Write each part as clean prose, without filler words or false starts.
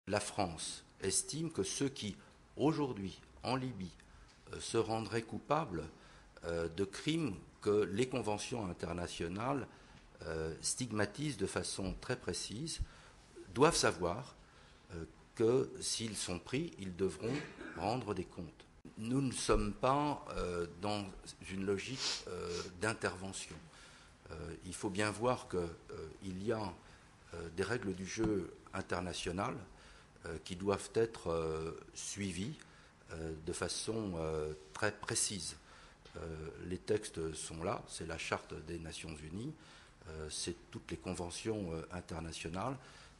La France estime que ceux qui, aujourd'hui, en Libye, se rendraient coupables de crimes que les conventions internationales stigmatisent de façon très précise, doivent savoir que s'ils sont pris, ils devront rendre des comptes. Nous ne sommes pas dans une logique d'intervention. Il faut bien voir qu'il y a des règles du jeu internationales qui doivent être suivies de façon très précise. Les textes sont là, c'est la Charte des Nations Unies, c'est toutes les conventions internationales,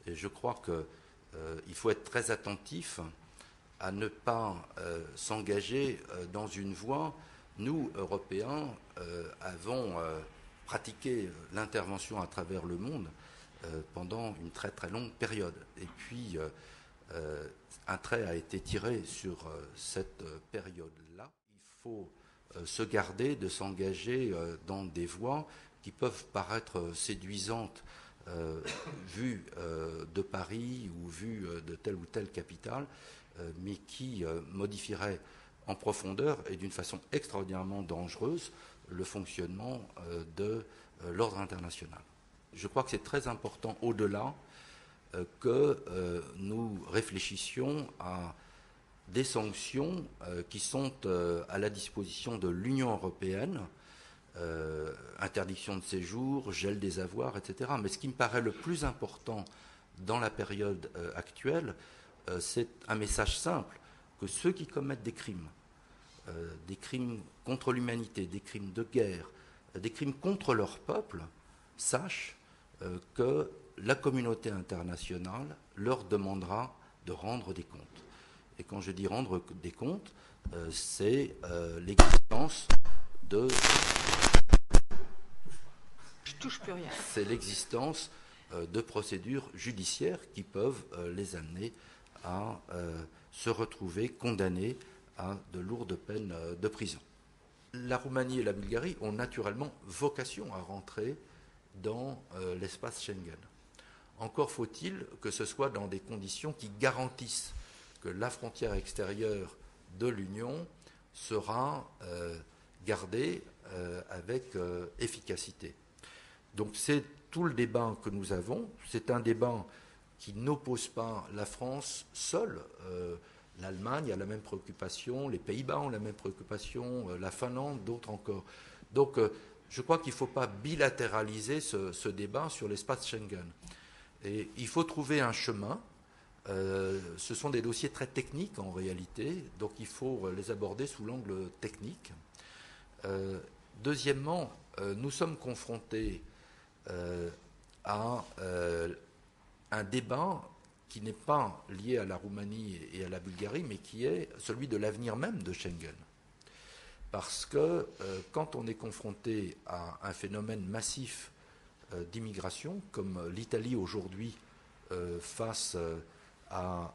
et je crois qu'il faut être très attentif à ne pas s'engager dans une voie. Nous, Européens, avons pratiqué l'intervention à travers le monde pendant une très très longue période. Et puis, un trait a été tiré sur cette période-là. Il faut se garder de s'engager dans des voies qui peuvent paraître séduisantes vues de Paris ou vues de telle ou telle capitale, mais qui modifieraient en profondeur et d'une façon extraordinairement dangereuse le fonctionnement de l'ordre international. Je crois que c'est très important au-delà que nous réfléchissions à des sanctions qui sont à la disposition de l'Union européenne, interdiction de séjour, gel des avoirs, etc. Mais ce qui me paraît le plus important dans la période actuelle, c'est un message simple, que ceux qui commettent des crimes contre l'humanité, des crimes de guerre, des crimes contre leur peuple, sachent que la communauté internationale leur demandera de rendre des comptes. Et quand je dis rendre des comptes, c'est l'existence de... Je touche plus rien. C'est l'existence de procédures judiciaires qui peuvent les amener à se retrouver condamnés à de lourdes peines de prison. La Roumanie et la Bulgarie ont naturellement vocation à rentrer dans l'espace Schengen. Encore faut-il que ce soit dans des conditions qui garantissent que la frontière extérieure de l'Union sera gardée avec efficacité. Donc c'est tout le débat que nous avons. C'est un débat qui n'oppose pas la France seule. L'Allemagne a la même préoccupation, les Pays-Bas ont la même préoccupation, la Finlande, d'autres encore. Donc je crois qu'il ne faut pas bilatéraliser ce débat sur l'espace Schengen. Et il faut trouver un chemin. Ce sont des dossiers très techniques en réalité, donc il faut les aborder sous l'angle technique. Deuxièmement, nous sommes confrontés à un débat qui n'est pas lié à la Roumanie et à la Bulgarie, mais qui est celui de l'avenir même de Schengen. Parce que quand on est confronté à un phénomène massif d'immigration, comme l'Italie aujourd'hui face à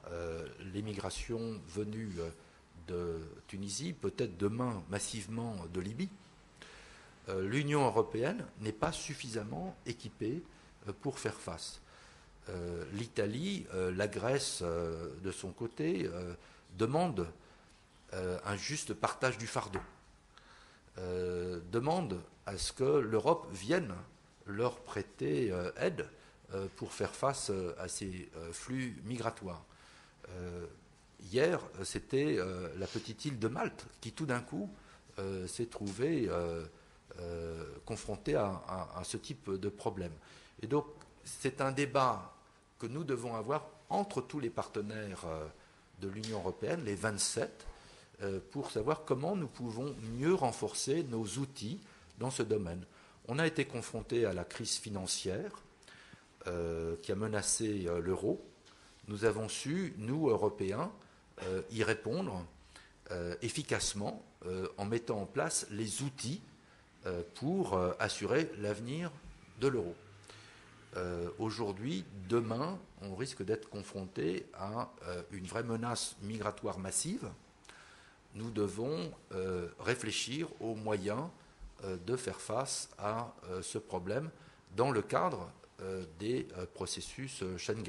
l'immigration venue de Tunisie, peut-être demain massivement de Libye, l'Union européenne n'est pas suffisamment équipée pour faire face. L'Italie, la Grèce de son côté, demande un juste partage du fardeau, demande à ce que l'Europe vienne leur prêter aide pour faire face à ces flux migratoires. Hier, c'était la petite île de Malte qui tout d'un coup s'est trouvée confrontée à ce type de problème. Et donc, c'est un débat que nous devons avoir entre tous les partenaires de l'Union européenne, les 27, pour savoir comment nous pouvons mieux renforcer nos outils dans ce domaine. On a été confronté à la crise financière qui a menacé l'euro. Nous avons su, nous, Européens, y répondre efficacement en mettant en place les outils pour assurer l'avenir de l'euro. Aujourd'hui, demain, on risque d'être confronté à une vraie menace migratoire massive. Nous devons réfléchir aux moyens de faire face à ce problème dans le cadre des processus Schengen.